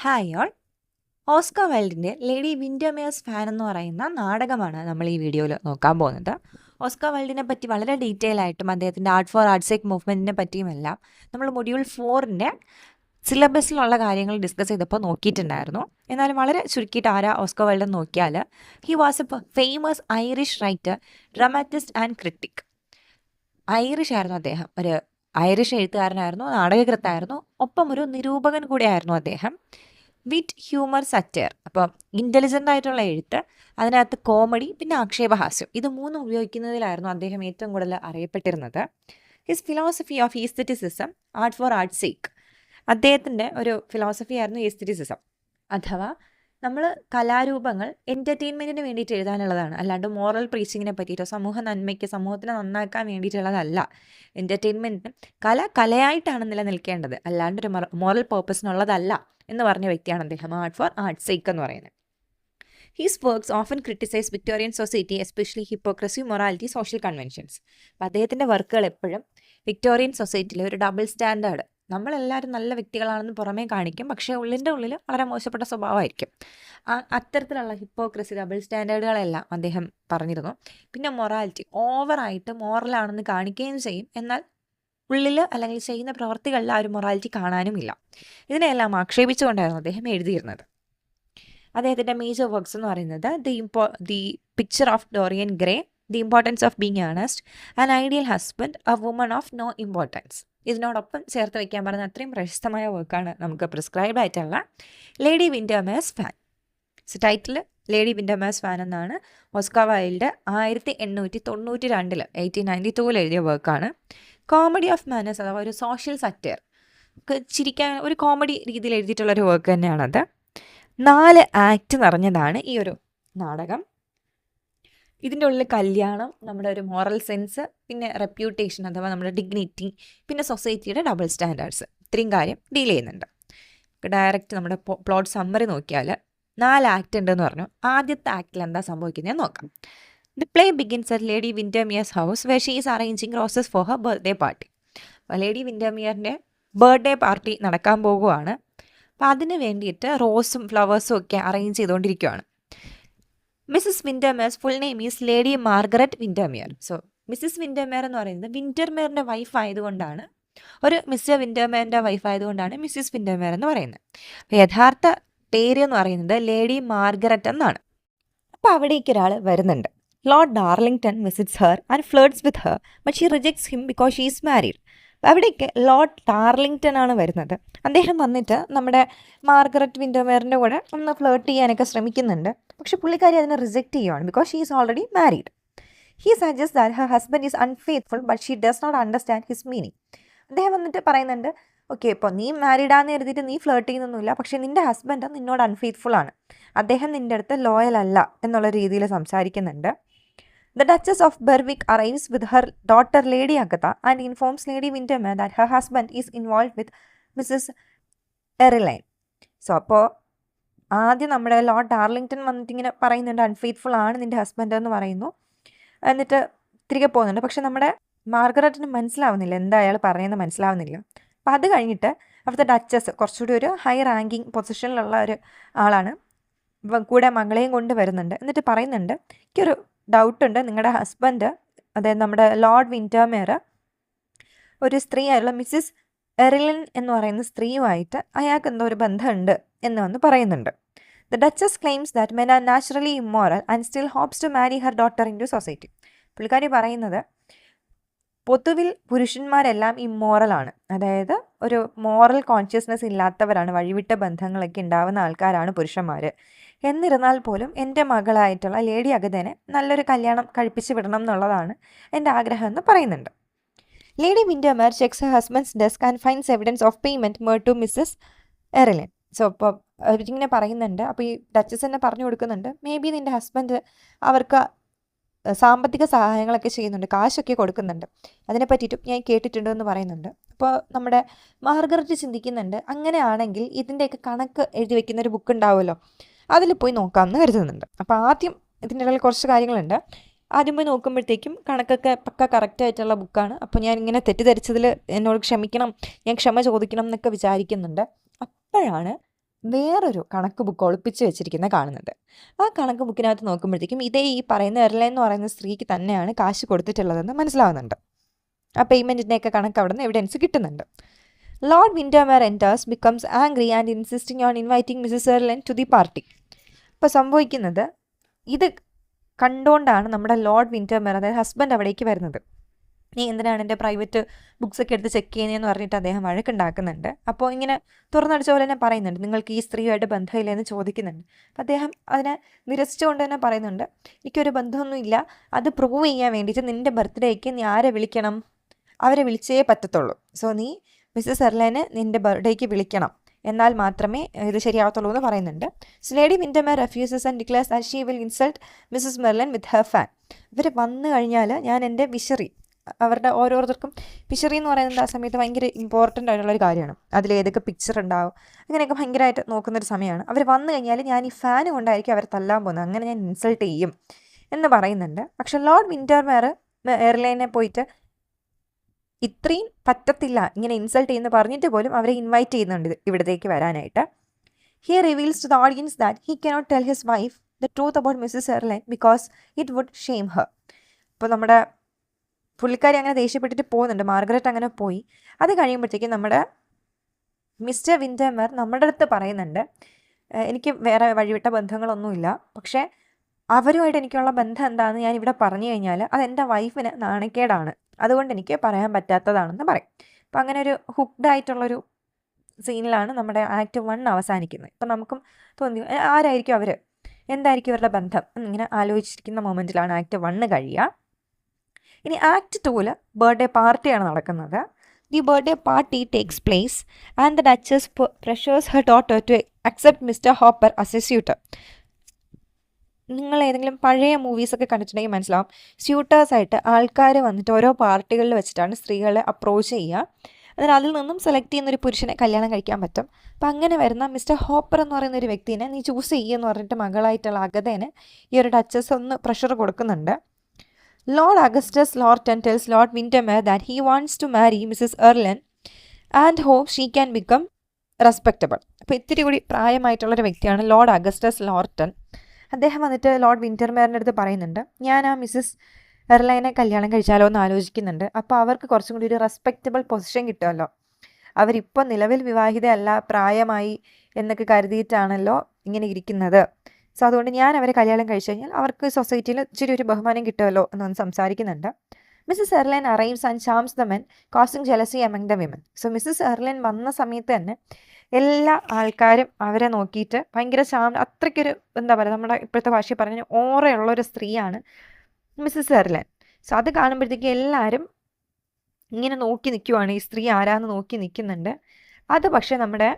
Hi all. Oscar വൈൽഡിൻ്റെ Lady Windermere's fan എന്ന് പറയുന്ന നാടകമാണ് നമ്മൾ ഈ വീഡിയോയിൽ നോക്കാൻ പോകുന്നത്. ഓസ്കാർ വൈൽഡിനെ പറ്റി വളരെ ഡീറ്റെയിൽ ആയിട്ടും അദ്ദേഹത്തിൻ്റെ ആർട്ട് ഫോർ ആർട്ട് സേക്ക് മൂവ്മെൻറ്റിനെ പറ്റിയുമെല്ലാം നമ്മൾ മൊഡ്യൂൾ 4 സിലബസിലുള്ള കാര്യങ്ങൾ ഡിസ്കസ് ചെയ്തപ്പോൾ നോക്കിയിട്ടുണ്ടായിരുന്നു. എന്നാലും വളരെ ചുരുക്കിയിട്ട് ആരാ ഓസ്കാർ വൈൽഡ് നോക്കിയാൽ, he was a famous Irish writer, dramatist and critic. Irish ആയിരുന്നു അദ്ദേഹം, ഒരു ഐറിഷ് എഴുത്തുകാരനായിരുന്നു, നാടകകൃത്തായിരുന്നു, ഒപ്പം ഒരു നിരൂപകൻ കൂടിയായിരുന്നു അദ്ദേഹം. വിറ്റ്, ഹ്യൂമർ, സറ്റയർ, അപ്പം ഇൻ്റലിജൻ്റ് ആയിട്ടുള്ള എഴുത്ത്, അതിനകത്ത് കോമഡി, പിന്നെ ആക്ഷേപഹാസ്യം, ഇത് മൂന്നും ഉപയോഗിക്കുന്നതിലായിരുന്നു അദ്ദേഹം ഏറ്റവും കൂടുതൽ അറിയപ്പെട്ടിരുന്നത്. His philosophy of aestheticism, art for art sake, അദ്ദേഹത്തിൻ്റെ ഒരു ഫിലോസഫി ആയിരുന്നു ഈസ്തറ്റിസിസം. അഥവാ നമ്മൾ കലാരൂപങ്ങൾ എൻ്റർടൈൻമെൻറ്റിന് വേണ്ടിയിട്ട് എഴുതാനുള്ളതാണ്, അല്ലാണ്ട് മോറൽ പ്രീച്ചിങ്ങിനെ പറ്റിയിട്ടോ സമൂഹ നന്മയ്ക്ക്, സമൂഹത്തിനെ നന്നാക്കാൻ വേണ്ടിയിട്ടുള്ളതല്ല. എൻ്റർടൈൻമെൻറ്റിന് കലയായിട്ടാണ് നിലനിൽക്കേണ്ടത്, അല്ലാണ്ട് ഒരു മോറൽ പേർപ്പസിനുള്ളതല്ല എന്ന് പറഞ്ഞ വ്യക്തിയാണ് അദ്ദേഹം, ആർട്ട് ഫോർ ആർട്ട് സേക്ക് എന്ന് പറയുന്നത്. His works often criticise Victorian society, especially hypocrisy, morality, social conventions. അപ്പോൾ അദ്ദേഹത്തിൻ്റെ വർക്കുകൾ എപ്പോഴും വിക്ടോറിയൻ സൊസൈറ്റിയിലെ ഒരു ഡബിൾ സ്റ്റാൻഡേർഡ്, നമ്മളെല്ലാവരും നല്ല വ്യക്തികളാണെന്ന് പുറമേ കാണിക്കും, പക്ഷേ ഉള്ളിൻ്റെ ഉള്ളിൽ വളരെ മോശപ്പെട്ട സ്വഭാവമായിരിക്കും. അത്തരത്തിലുള്ള ഹിപ്പോക്രസി, ഡബിൾ സ്റ്റാൻഡേർഡുകളെല്ലാം അദ്ദേഹം പറഞ്ഞിരുന്നു. പിന്നെ മൊറാലിറ്റി, ഓവറായിട്ട് മോറലാണെന്ന് കാണിക്കുകയും ചെയ്യും, എന്നാൽ ഉള്ളിൽ അല്ലെങ്കിൽ ചെയ്യുന്ന പ്രവർത്തികളിൽ ആ ഒരു മൊറാലിറ്റി കാണാനുമില്ല. ഇതിനെല്ലാം ആക്ഷേപിച്ചുകൊണ്ടായിരുന്നു അദ്ദേഹം എഴുതിയിരുന്നത്. അദ്ദേഹത്തിൻ്റെ മേജർ വർക്ക്സ് എന്ന് പറയുന്നത് the picture of Dorian Gray, the importance of being Earnest, an ideal husband, a woman of no importance. ഇതിനോടൊപ്പം ചേർത്ത് വയ്ക്കാൻ പറഞ്ഞ അത്രയും പ്രശസ്തമായ വർക്കാണ് നമുക്ക് പ്രിസ്ക്രൈബ് ആയിട്ടുള്ള Lady Windermere's fan. So title Lady Windermere's fan എന്നാണ്. ഓസ്കാർ വൈൽഡ് 1892 1892 എഴുതിയ വർക്കാണ്. കോമഡി ഓഫ് മാനേഴ്സ്, അഥവാ ഒരു സോഷ്യൽ സറ്റയർ, ചിരിക്കാൻ ഒരു കോമഡി രീതിയിൽ എഴുതിയിട്ടുള്ളൊരു വർക്ക് തന്നെയാണത്. 4 ആക്ട് നിറഞ്ഞതാണ് ഈ ഒരു നാടകം. ഇതിൻ്റെ ഉള്ളിൽ കല്യാണം, നമ്മുടെ ഒരു മോറൽ സെൻസ്, പിന്നെ റെപ്യൂട്ടേഷൻ അഥവാ നമ്മുടെ ഡിഗ്നിറ്റി, പിന്നെ സൊസൈറ്റിയുടെ ഡബിൾ സ്റ്റാൻഡേർഡ്സ്, ഇത്രയും കാര്യം ഡീൽ ചെയ്യുന്നുണ്ട്. ഡയറക്റ്റ് നമ്മുടെ പ്ലോട്ട് സമ്മറി നോക്കിയാൽ 4 ആക്ട് ഉണ്ടെന്ന് പറഞ്ഞു. ആദ്യത്തെ ആക്ടിൽ എന്താ സംഭവിക്കുന്നത് നോക്കാം. The play begins at Lady Windermere's house, where she is arranging roses for her birthday party. അപ്പോൾ ലേഡി വിൻഡർമിയറിൻ്റെ ബർത്ത്ഡേ പാർട്ടി നടക്കാൻ പോകുവാണ്. അപ്പോൾ അതിന് വേണ്ടിയിട്ട് റോസും ഫ്ലവേഴ്സും ഒക്കെ അറേഞ്ച് ചെയ്തുകൊണ്ടിരിക്കുകയാണ്. Mrs Windermere's full name is Lady Margaret Windermere. So Mrs Windermere എന്ന് പറയുന്നത് വിൻഡർമെയറിൻ്റെ വൈഫ് ആയതുകൊണ്ടാണ്, ഒരു മിസ്റ്റർ വിൻഡർമെയറിൻ്റെ വൈഫ് ആയതുകൊണ്ടാണ് മിസ്സിസ് വിൻഡർമെയർ എന്ന് പറയുന്നത്. അപ്പോൾ യഥാർത്ഥ പേര് എന്ന് പറയുന്നത് ലേഡി മാർഗരറ്റ് എന്നാണ്. അപ്പോൾ അവിടേക്ക് ഒരാൾ വരുന്നുണ്ട്. Lord Darlington visits her and flirts with her, but she rejects him because she is married. അവിടേക്ക് ലോർഡ് ഡാർലിംഗ്ടൺ ആണ് വരുന്നത്. അദ്ദേഹം വന്നിട്ട് നമ്മുടെ മാർഗരറ്റ് വിൻഡർമെയറിൻ്റെ കൂടെ ഒന്ന് ഫ്ലേർട്ട് ചെയ്യാനൊക്കെ ശ്രമിക്കുന്നുണ്ട്, പക്ഷെ പുള്ളിക്കാരി അതിനെ റിജക്റ്റ് ചെയ്യുവാണ്, because she is already married. He suggest that her husband is unfaithful, but she does not understand his meaning. അദ്ദേഹം വന്നിട്ട് പറയുന്നുണ്ട്, ഓക്കെ, ഇപ്പോൾ നീ മാരീഡാന്ന് എഴുതിയിട്ട് നീ ഫ്ലേർട്ട് ചെയ്യുന്നൊന്നുമില്ല, പക്ഷേ നിൻ്റെ ഹസ്ബൻഡ് നിന്നോട് അൺഫെയ്ത്ത്ഫുൾ ആണ്, അദ്ദേഹം നിൻ്റെ അടുത്ത് ലോയൽ അല്ല എന്നുള്ള രീതിയിൽ സംസാരിക്കുന്നുണ്ട്. The Duchess of Berwick arrives with her daughter Lady Agatha and informs Lady Windermere that her husband is involved with Mrs. Eryline. So അപ്പോൾ ആദ്യം നമ്മുടെ ലോർഡ് ഡാർലിംഗ്ടൺ വന്നിട്ട് ഇങ്ങനെ പറയുന്നുണ്ട്, അൺഫെയ്ത്ത്ഫുൾ ആണ് നിൻ്റെ ഹസ്ബൻഡ് എന്ന് പറയുന്നു. എന്നിട്ട് തിരികെ പോകുന്നുണ്ട്. പക്ഷെ നമ്മുടെ മാർഗരറ്റിന് മനസ്സിലാവുന്നില്ല, എന്താ അയാൾ പറയുന്നത് മനസ്സിലാവുന്നില്ല. അപ്പോൾ അത് കഴിഞ്ഞിട്ട് അവിടുത്തെ ഡച്ചസ്, കുറച്ചുകൂടി ഒരു ഹൈ റാങ്കിങ് പൊസിഷനിലുള്ള ഒരു ആളാണ്, കൂടെ മകളെയും കൊണ്ട് വരുന്നുണ്ട്. എന്നിട്ട് പറയുന്നുണ്ട്, എനിക്കൊരു ഡൗട്ടുണ്ട്, നിങ്ങളുടെ ഹസ്ബൻഡ്, അതായത് നമ്മുടെ ലോർഡ് വിൻഡർമെയർ ഒരു സ്ത്രീയായുള്ള മിസ്സിസ് എറിലിൻ എന്ന് പറയുന്ന സ്ത്രീയുമായിട്ട് അയാൾക്ക് എന്തോ ഒരു ബന്ധമുണ്ട് എന്ന് വന്ന് പറയുന്നുണ്ട്. The duchess claims that men are naturally immoral and still hopes to marry her daughter in to society. പുള്ളിക്കാരി പറയുന്നത് പൊതുവിൽ പുരുഷന്മാരെല്ലാം ഇമ്മോറലാണ്, അതായത് ഒരു മോറൽ കോൺഷ്യസ്നെസ് ഇല്ലാത്തവരാണ്, വഴിവിട്ട ബന്ധങ്ങളൊക്കെ ഉണ്ടാവുന്ന ആൾക്കാരാണ് പുരുഷന്മാർ. എന്നിരുന്നാൽ പോലും എൻ്റെ മകളായിട്ടുള്ള ലേഡി അഗതനെ നല്ലൊരു കല്യാണം കഴിപ്പിച്ച് വിടണം എന്നുള്ളതാണ് എൻ്റെ ആഗ്രഹം എന്ന് പറയുന്നുണ്ട്. Lady Windermere checks her husband's desk and finds evidence of payment made to Mrs Erlynne. So അപ്പോൾ അവരിങ്ങനെ പറയുന്നുണ്ട്, അപ്പോൾ ഈ ഡച്ചസ് തന്നെ പറഞ്ഞു കൊടുക്കുന്നുണ്ട്, മേ ബി നിൻ്റെ ഹസ്ബൻഡ് അവർക്ക് സാമ്പത്തിക സഹായങ്ങളൊക്കെ ചെയ്യുന്നുണ്ട്, കാശൊക്കെ കൊടുക്കുന്നുണ്ട്, അതിനെ പറ്റിയിട്ടും ഞാൻ കേട്ടിട്ടുണ്ട് എന്ന് പറയുന്നുണ്ട്. അപ്പോൾ നമ്മുടെ മാർഗരറ്റ് ചിന്തിക്കുന്നുണ്ട്, അങ്ങനെയാണെങ്കിൽ ഇതിൻ്റെയൊക്കെ കണക്ക് എഴുതി വെക്കുന്ന ഒരു ബുക്ക് ഉണ്ടാവുമല്ലോ, അതിൽ പോയി നോക്കാമെന്ന് കരുതുന്നുണ്ട്. അപ്പോൾ ആദ്യം ഇതിൻ്റെ ഇടയിൽ കുറച്ച് കാര്യങ്ങളുണ്ട്. ആദ്യം പോയി നോക്കുമ്പോഴത്തേക്കും കണക്കൊക്കെ പക്ക കറക്റ്റായിട്ടുള്ള ബുക്കാണ്. അപ്പോൾ ഞാൻ ഇങ്ങനെ തെറ്റിദ്ധരിച്ചതിൽ എന്നോട് ക്ഷമിക്കണം, ഞാൻ ക്ഷമ ചോദിക്കണം എന്നൊക്കെ വിചാരിക്കുന്നുണ്ട്. അപ്പോഴാണ് വേറൊരു കണക്ക് ബുക്ക് ഒളിപ്പിച്ച് വെച്ചിരിക്കുന്നത് കാണുന്നത്. ആ കണക്ക് ബുക്കിനകത്ത് നോക്കുമ്പോഴത്തേക്കും ഇതേ ഈ പറയുന്ന എർലൈൻ എന്ന് പറയുന്ന സ്ത്രീക്ക് തന്നെയാണ് കാശ് കൊടുത്തിട്ടുള്ളതെന്ന് മനസ്സിലാവുന്നുണ്ട്. ആ പേയ്മെൻറ്റിൻ്റെയൊക്കെ കണക്ക് അവിടെ നിന്ന് എവിഡൻസ് കിട്ടുന്നുണ്ട്. Lord Windermere enters, becomes angry and insisting on inviting Mrs Erlynne to the party. ഇപ്പോൾ സംഭവിക്കുന്നത് ഇത് കണ്ടുകൊണ്ടാണ് നമ്മുടെ ലോർഡ് വിൻഡർമെയർ, അതായത് ഹസ്ബൻഡ്, അവിടേക്ക് വരുന്നത്. നീ എന്തിനാണ് എൻ്റെ പ്രൈവറ്റ് ബുക്സ് ഒക്കെ എടുത്ത് ചെക്ക് ചെയ്യുന്നതെന്ന് പറഞ്ഞിട്ട് അദ്ദേഹം വഴക്കുണ്ടാക്കുന്നുണ്ട്. അപ്പോൾ ഇങ്ങനെ തുറന്നടിച്ച പോലെ തന്നെ പറയുന്നുണ്ട്, നിങ്ങൾക്ക് ഈ സ്ത്രീയുമായിട്ട് ബന്ധമില്ലെന്ന് ചോദിക്കുന്നുണ്ട്. അപ്പം അദ്ദേഹം അതിനെ നിരസിച്ചുകൊണ്ട് തന്നെ പറയുന്നുണ്ട്, എനിക്കൊരു ബന്ധമൊന്നുമില്ല, അത് പ്രൂവ് ചെയ്യാൻ വേണ്ടിയിട്ട് നിൻ്റെ ബർത്ത്ഡേക്ക് നീ ആരെ വിളിക്കണം, അവരെ വിളിച്ചേ പറ്റത്തുള്ളൂ. സോ നീ മിസ്സസ് എർലൈനെ നിൻ്റെ ബർത്ത്ഡേക്ക് വിളിക്കണം, എന്നാൽ മാത്രമേ ഇത് ശരിയാവത്തുള്ളൂ എന്ന് പറയുന്നുണ്ട്. So Lady Windermere refuses and declares that she will insult Mrs Erlynne with her fan. ഇവർ വന്നു കഴിഞ്ഞാൽ ഞാൻ എൻ്റെ വിശറി, അവരുടെ ഓരോരുത്തർക്കും വിശറി എന്ന് പറയുന്നത് ആ സമയത്ത് ഭയങ്കര ഇമ്പോർട്ടൻ്റ് ആയിട്ടുള്ളൊരു കാര്യമാണ്. അതിലേതൊക്കെ പിക്ചർ ഉണ്ടാവും അങ്ങനെയൊക്കെ ഭയങ്കരമായിട്ട് നോക്കുന്നൊരു സമയമാണ്. അവർ വന്നു കഴിഞ്ഞാൽ ഞാൻ ഈ ഫാൻ കൊണ്ടായിരിക്കും അവരെ തല്ലാൻ പോകുന്നത്, അങ്ങനെ ഞാൻ ഇൻസൾട്ട് ചെയ്യും എന്ന് പറയുന്നുണ്ട്. പക്ഷെ ലോർഡ് വിൻഡർമെയർ എയർലൈനെ പോയിട്ട് ഇത്രയും പറ്റത്തില്ല, ഇങ്ങനെ ഇൻസൾട്ട് ചെയ്യുന്ന പറഞ്ഞിട്ട് പോലും അവരെ ഇൻവൈറ്റ് ചെയ്യുന്നുണ്ട് ഇവിടത്തേക്ക് വരാനായിട്ട്. He reveals to the audience that he cannot tell his wife the truth about Mrs Erlynne because it would shame her. അപ്പോൾ നമ്മുടെ പുള്ളിക്കാരി അങ്ങനെ ദേഷ്യപ്പെട്ടിട്ട് പോകുന്നുണ്ട്, മാർഗരറ്റ് അങ്ങനെ പോയി. അത് കഴിയുമ്പോഴത്തേക്കും നമ്മുടെ മിസ്റ്റർ വിൻഡർമെയർ നമ്മുടെ അടുത്ത് പറയുന്നുണ്ട്, എനിക്ക് വേറെ വഴിവിട്ട ബന്ധങ്ങളൊന്നുമില്ല, പക്ഷേ അവരുമായിട്ട് എനിക്കുള്ള ബന്ധം എന്താണെന്ന് ഞാൻ ഇവിടെ പറഞ്ഞു കഴിഞ്ഞാൽ അതെൻ്റെ വൈഫിന് നാണക്കേടാണ്, അതുകൊണ്ട് എനിക്ക് പറയാൻ പറ്റാത്തതാണെന്ന് പറയും. അപ്പം അങ്ങനെ ഒരു ഹുക്ഡ് ആയിട്ടുള്ളൊരു സീനിലാണ് നമ്മുടെ ആക്ട് 1 അവസാനിക്കുന്നത്. ഇപ്പം നമുക്കും തോന്നി ആരായിരിക്കും അവർ, എന്തായിരിക്കും ഇവരുടെ ബന്ധം എന്നിങ്ങനെ ആലോചിച്ചിരിക്കുന്ന മൊമെൻറ്റിലാണ് ആക്ട് 1 കഴിയുക. ഇനി ആക്ട് 2 ബർത്ത്ഡേ പാർട്ടിയാണ് നടക്കുന്നത്. The birthday party takes place and the duchess pressures her daughter to accept Mr Hopper as a suitor. നിങ്ങൾ ഏതെങ്കിലും പഴയ മൂവീസൊക്കെ കണ്ടിട്ടുണ്ടെങ്കിൽ മനസ്സിലാവും, സ്യൂട്ടേഴ്സായിട്ട് ആൾക്കാർ വന്നിട്ട് ഓരോ പാർട്ടികളിൽ വെച്ചിട്ടാണ് സ്ത്രീകളെ അപ്രോച്ച് ചെയ്യുക. അതിന് അതിൽ നിന്നും സെലക്ട് ചെയ്യുന്നൊരു പുരുഷനെ കല്യാണം കഴിക്കാൻ പറ്റും. അപ്പം അങ്ങനെ വരുന്ന മിസ്റ്റർ ഹോപ്പർ എന്ന് പറയുന്ന ഒരു വ്യക്തിനെ നീ ചൂസ് ചെയ്യുമെന്ന് പറഞ്ഞിട്ട് മകളായിട്ടുള്ള അഗതേനെ ഈ ഒരു ഡച്ചസ് ഒന്ന് പ്രഷർ കൊടുക്കുന്നുണ്ട്. Lord Augustus Lorton tells Lord Windermere that he wants to marry Mrs. Erlen and hopes she can become respectable. അപ്പോൾ ഇത്തിരി കൂടി പ്രായമായിട്ടുള്ളൊരു വ്യക്തിയാണ് ലോർഡ് അഗസ്റ്റസ് ലോർട്ടൺ. അദ്ദേഹം വന്നിട്ട് ലോർഡ് വിൻഡർമെയറിൻ്റെ അടുത്ത് പറയുന്നുണ്ട്, ഞാൻ ആ മിസ്സസ് എർലൈനെ കല്യാണം കഴിച്ചാലോ എന്ന് ആലോചിക്കുന്നുണ്ട്. അപ്പോൾ അവർക്ക് കുറച്ചും കൂടി ഒരു റെസ്പെക്റ്റബിൾ പൊസിഷൻ കിട്ടുമല്ലോ. അവരിപ്പോൾ നിലവിൽ വിവാഹിതയല്ല, പ്രായമായി എന്നൊക്കെ കരുതിയിട്ടാണല്ലോ ഇങ്ങനെ ഇരിക്കുന്നത്. സോ അതുകൊണ്ട് ഞാൻ അവരെ കല്യാണം കഴിച്ചു കഴിഞ്ഞാൽ അവർക്ക് സൊസൈറ്റിയിൽ ഇച്ചിരി ഒരു ബഹുമാനം കിട്ടുമല്ലോ എന്നൊന്ന് സംസാരിക്കുന്നുണ്ട്. Mrs Erlynne arrives and charms the men, causing jealousy among the women. So Mrs Erlynne വന്ന സമയത്ത് തന്നെ എല്ലാ ആൾക്കാരും അവരെ നോക്കിയിട്ട് ഭയങ്കര അത്രയ്ക്കൊരു എന്താ പറയുക, നമ്മുടെ ഇപ്പോഴത്തെ ഭാഷയിൽ പറഞ്ഞ ഓറയുള്ളൊരു സ്ത്രീയാണ് മിസ്സസ് എർലൈൻ. സോ അത് കാണുമ്പോഴത്തേക്ക് എല്ലാവരും ഇങ്ങനെ നോക്കി നിൽക്കുവാണ്, ഈ സ്ത്രീ ആരാന്ന് നോക്കി നിൽക്കുന്നുണ്ട്. അത് പക്ഷേ നമ്മുടെ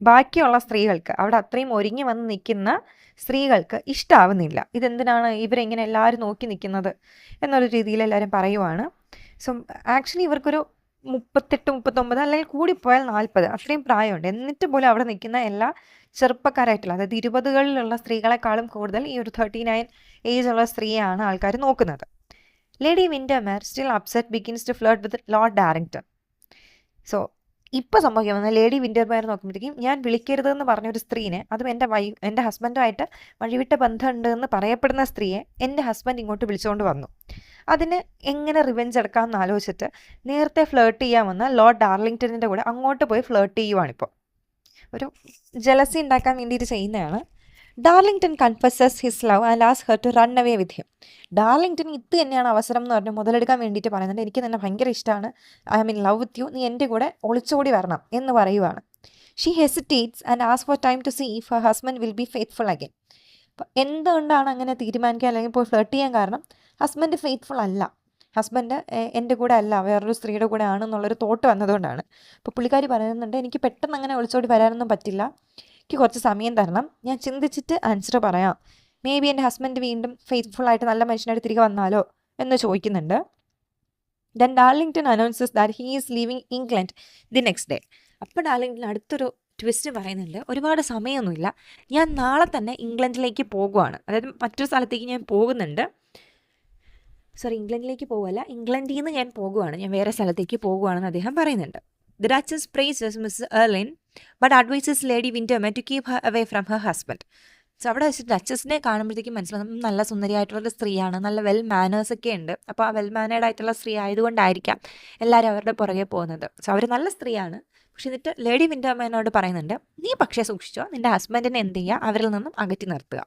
ബാക്കിയുള്ള സ്ത്രീകൾക്ക്, അവിടെ അത്രയും ഒരുങ്ങി വന്ന് നിൽക്കുന്ന സ്ത്രീകൾക്ക് ഇഷ്ടമാവുന്നില്ല. ഇതെന്തിനാണ് ഇവരെങ്ങനെ എല്ലാവരും നോക്കി നിൽക്കുന്നത് എന്നൊരു രീതിയിൽ എല്ലാവരും പറയുവാണ്. സോ ആക്ച്വലി ഇവർക്കൊരു 38, 39 അല്ലെങ്കിൽ കൂടിപ്പോയാൽ 40 അത്രയും പ്രായമുണ്ട്. എന്നിട്ട് പോലും അവിടെ നിൽക്കുന്ന എല്ലാ ചെറുപ്പക്കാരായിട്ടുള്ള, അതായത് 20കളിലുള്ള സ്ത്രീകളെക്കാളും കൂടുതൽ ഈ ഒരു 39 ഏജുള്ള സ്ത്രീയാണ് ആൾക്കാർ നോക്കുന്നത്. Lady Windermere still upset begins to flirt with Lord Darlington. So ഇപ്പോൾ സംഭവിക്കുന്നത്, ലേഡി വിൻഡർമെയർ നോക്കുമ്പോഴത്തേക്കും ഞാൻ വിളിക്കരുതെന്ന് പറഞ്ഞൊരു സ്ത്രീനെ, അതും എൻ്റെ ഹസ്ബൻഡുമായിട്ട് വഴിവിട്ട ബന്ധമുണ്ട് എന്ന് പറയപ്പെടുന്ന സ്ത്രീയെ എൻ്റെ ഹസ്ബൻഡ് ഇങ്ങോട്ട് വിളിച്ചുകൊണ്ട് വന്നു. അതിന് എങ്ങനെ റിവെഞ്ച് എടുക്കാമെന്ന് ആലോചിച്ചിട്ട് നേരത്തെ ഫ്ലേർട്ട് ചെയ്യാമെന്ന ലോർഡ് ഡാർലിങ്ടണിൻ്റെ കൂടെ അങ്ങോട്ട് പോയി ഫ്ലേർട്ട് ചെയ്യുവാണിപ്പോൾ. ഒരു ജലസി ഉണ്ടാക്കാൻ വേണ്ടിയിട്ട് ചെയ്യുന്നതാണ്. Darlington confesses his love and asks her to run away with him. Darlington ഇത് തന്നെയാണ് അവസരം എന്ന് പറഞ്ഞ് മുതലെടുക്കാൻ വേണ്ടിയിട്ട് പറയുന്നുണ്ട്. എനിക്ക് തന്നെ ഭയങ്കര ഇഷ്ടമാണ്, I am in love with you, നീ എൻ്റെ കൂടെ ഒളിച്ചോടി വരണം എന്ന് പറയുവാണ്. She hesitates and asks for time to see if her husband will be faithful again. അപ്പം എന്തുകൊണ്ടാണ് അങ്ങനെ തീരുമാനിക്കാൻ അല്ലെങ്കിൽ പോയി ഫ്ലർട്ട് ചെയ്യാൻ കാരണം, ഹസ്ബൻഡ് ഫെയ്ത്ത്ഫുൾ അല്ല, ഹസ്ബൻഡ് എൻ്റെ കൂടെ അല്ല വേറൊരു സ്ത്രീയുടെ കൂടെ ആണെന്നുള്ളൊരു തോട്ട് വന്നതുകൊണ്ടാണ്. അപ്പോൾ പുള്ളിക്കാരി പറയുന്നുണ്ട്, എനിക്ക് പെട്ടെന്ന് അങ്ങനെ ഒളിച്ചോടി വരാനൊന്നും പറ്റില്ല, എനിക്ക് കുറച്ച് സമയം തരണം, ഞാൻ ചിന്തിച്ചിട്ട് ആൻസർ പറയാം, മേ ബി എൻ്റെ ഹസ്ബൻഡ് വീണ്ടും ഫെയ്ത്ത്ഫുള്ളായിട്ട് നല്ല മനുഷ്യനായിട്ട് തിരികെ വന്നാലോ എന്ന് ചോദിക്കുന്നുണ്ട്. Then Darlington announces that he is leaving England the next day. അപ്പോൾ ഡാർലിങ്ടൺ അടുത്തൊരു ട്വിസ്റ്റ് പറയുന്നുണ്ട്, ഒരുപാട് സമയമൊന്നുമില്ല, ഞാൻ നാളെ തന്നെ ഇംഗ്ലണ്ടിലേക്ക് പോകുവാണ്, അതായത് മറ്റൊരു സ്ഥലത്തേക്ക് ഞാൻ പോകുന്നുണ്ട്. ഇംഗ്ലണ്ടിലേക്ക് പോകുമല്ല, ഇംഗ്ലണ്ടിൽ നിന്ന് ഞാൻ പോകുവാണ്, ഞാൻ വേറെ സ്ഥലത്തേക്ക് പോകുവാണെന്ന് അദ്ദേഹം പറയുന്നുണ്ട്. The Duchess praises Mrs. Erlyn but advises Lady Windermere to keep her away from her husband. So അവിടെ വെച്ചിട്ട് ഡച്ചസിനെ കാണുമ്പോഴത്തേക്കും മനസ്സിലാവും നല്ല സുന്ദരിയായിട്ടുള്ള സ്ത്രീയാണ്, നല്ല വെൽ മാനേഴ്സ് ഒക്കെ ഉണ്ട്. അപ്പോൾ ആ വെൽ മാനേർഡ് ആയിട്ടുള്ള സ്ത്രീ ആയതുകൊണ്ടായിരിക്കാം എല്ലാവരും അവരുടെ പുറകെ പോകുന്നത്. സോ അവർ നല്ല സ്ത്രീയാണ്. പക്ഷെ എന്നിട്ട് ലേഡി വിൻഡർമെയറിനോട് പറയുന്നുണ്ട്, നീ പക്ഷേ സൂക്ഷിച്ചോ, നിന്റെ ഹസ്ബൻഡിനെ എന്ത് ചെയ്യുക, അവരിൽ നിന്നും അകറ്റി നിർത്തുക.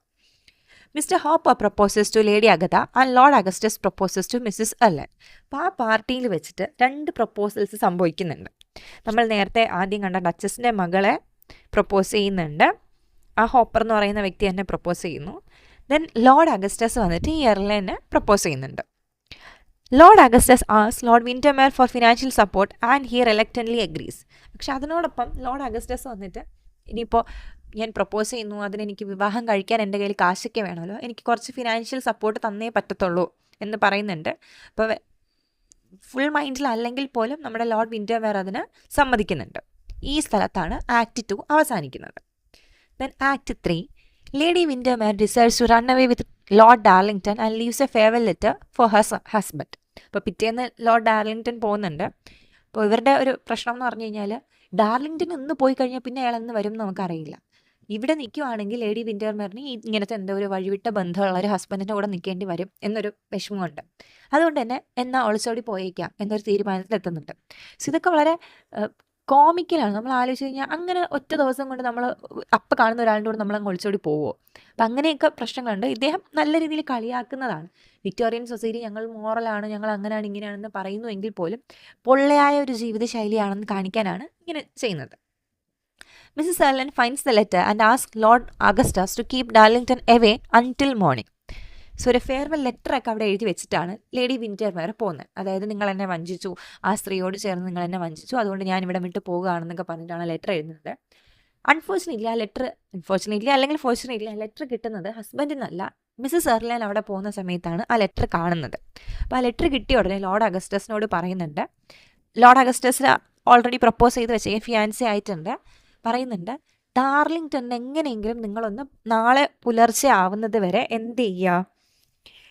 Mr Hopper proposes to Lady Agatha and Lord Augustus proposes to Mrs Erlynne. അപ്പോൾ ആ പാർട്ടിയിൽ വെച്ചിട്ട് 2 പ്രപ്പോസൽസ് സംഭവിക്കുന്നുണ്ട്. നമ്മൾ നേരത്തെ ആദ്യം കണ്ട ഡച്ചസിൻ്റെ മകളെ പ്രപ്പോസ് ചെയ്യുന്നുണ്ട്, ആ ഹോപ്പർ എന്ന് പറയുന്ന വ്യക്തി തന്നെ പ്രപ്പോസ് ചെയ്യുന്നു. ദെൻ ലോർഡ് അഗസ്റ്റസ് വന്നിട്ട് ഈ എർലനെ പ്രപ്പോസ് ചെയ്യുന്നുണ്ട്. ലോർഡ് അഗസ്റ്റസ് ആസ് Lord Windermere for financial support and he reluctantly agrees. പക്ഷെ അതിനോടൊപ്പം ലോർഡ് അഗസ്റ്റസ് വന്നിട്ട്, ഇനിയിപ്പോൾ ഞാൻ പ്രപ്പോസ് ചെയ്യുന്നു, അതിനെനിക്ക് വിവാഹം കഴിക്കാൻ എൻ്റെ കയ്യിൽ കാശൊക്കെ വേണമല്ലോ, എനിക്ക് കുറച്ച് ഫിനാൻഷ്യൽ സപ്പോർട്ട് തന്നേ പറ്റത്തുള്ളൂ എന്ന് പറയുന്നുണ്ട്. അപ്പോൾ ഫുൾ മൈൻഡിലല്ലെങ്കിൽ പോലും നമ്മുടെ ലോർഡ് വിൻഡർമെയർ അതിന് സമ്മതിക്കുന്നുണ്ട്. ഈ സ്ഥലത്താണ് ആക്ട് 2 അവസാനിക്കുന്നത്. Then Act 3, Lady Windermere decides to run away with Lord Darlington and leaves a farewell letter for her husband. അപ്പോൾ പിറ്റേന്ന് ലോർഡ് ഡാർലിംഗ്ടൺ പോകുന്നുണ്ട്. അപ്പോൾ ഇവരുടെ ഒരു പ്രശ്നം എന്ന് പറഞ്ഞു കഴിഞ്ഞാൽ, ഡാർലിംഗ്ടൺ ഇന്ന് പോയി കഴിഞ്ഞാൽ പിന്നെ അയാൾ എന്ന് വരും നമുക്കറിയില്ല. ഇവിടെ നിൽക്കുവാണെങ്കിൽ ലേഡി വിൻഡർമെയറിന് ഇങ്ങനത്തെ എന്തോ ഒരു വഴിവിട്ട ബന്ധമുള്ള ഒരു ഹസ്ബൻഡിൻ്റെ കൂടെ നിൽക്കേണ്ടി വരും എന്നൊരു വിഷമമുണ്ട്. അതുകൊണ്ട് തന്നെ എന്നാൽ ഒളിച്ചോടി പോയേക്കാം എന്നൊരു തീരുമാനത്തിലെത്തുന്നുണ്ട്. സോ ഇതൊക്കെ വളരെ കോമിക്കലാണ്. നമ്മൾ ആലോചിച്ച് കഴിഞ്ഞാൽ അങ്ങനെ ഒറ്റ ദിവസം കൊണ്ട് നമ്മൾ അപ്പം കാണുന്ന ഒരാളുടെ കൂടെ നമ്മളങ്ങ് ഒളിച്ചോടി പോവുമോ? അപ്പം അങ്ങനെയൊക്കെ പ്രശ്നങ്ങളുണ്ട്. ഇദ്ദേഹം നല്ല രീതിയിൽ കളിയാക്കുന്നതാണ്. വിക്ടോറിയൻ സൊസൈറ്റി ഞങ്ങൾ മോറലാണ്, ഞങ്ങൾ അങ്ങനെയാണ് ഇങ്ങനെയാണെന്ന് പറയുന്നുവെങ്കിൽ പോലും പൊള്ളയായ ഒരു ജീവിതശൈലിയാണെന്ന് കാണിക്കാനാണ് ഇങ്ങനെ ചെയ്യുന്നത്. Mrs Erlynne finds the letter and ask Lord Augustus to keep Darlington away until morning. So ഒരു ഫെയർവെൽ ലെറ്ററൊക്കെ അവിടെ എഴുതി വെച്ചിട്ടാണ് ലേഡി വിൻഡർമെയർ പോകുന്നത്. അതായത് നിങ്ങൾ എന്നെ വഞ്ചിച്ചു, ആ സ്ത്രീയോട് ചേർന്ന് നിങ്ങൾ എന്നെ വഞ്ചിച്ചു, അതുകൊണ്ട് ഞാൻ ഇവിടെ വിട്ട് പോകുകയാണെന്നൊക്കെ പറഞ്ഞിട്ടാണ് ലെറ്റർ എഴുതുന്നത്. അൺഫോർച്ചുനേറ്റ്ലി അല്ലെങ്കിൽ ഫോർച്ചുനേറ്റ്ലി ആ ലെറ്റർ കിട്ടുന്നത് ഹസ്ബൻഡിനല്ല, മിസ്സസ് എർലൻ അവിടെ പോകുന്ന സമയത്താണ് ആ ലെറ്റർ കാണുന്നത്. അപ്പോൾ ആ ലെറ്റർ കിട്ടിയ ഉടനെ ലോർഡ് അഗസ്റ്റസിനോട് പറയുന്നുണ്ട്, ലോർഡ് അഗസ്റ്റസിന് ഓൾറെഡി പ്രപ്പോസ് ചെയ്ത് വെച്ച ഫിയാൻസി ആയിട്ടുണ്ട്, പറയുന്നുണ്ട് ഡാർലിംഗ്ടൺ എങ്ങനെയെങ്കിലും നിങ്ങളൊന്ന് നാളെ പുലർച്ചെ ആവുന്നത് വരെ എന്ത് ചെയ്യുക,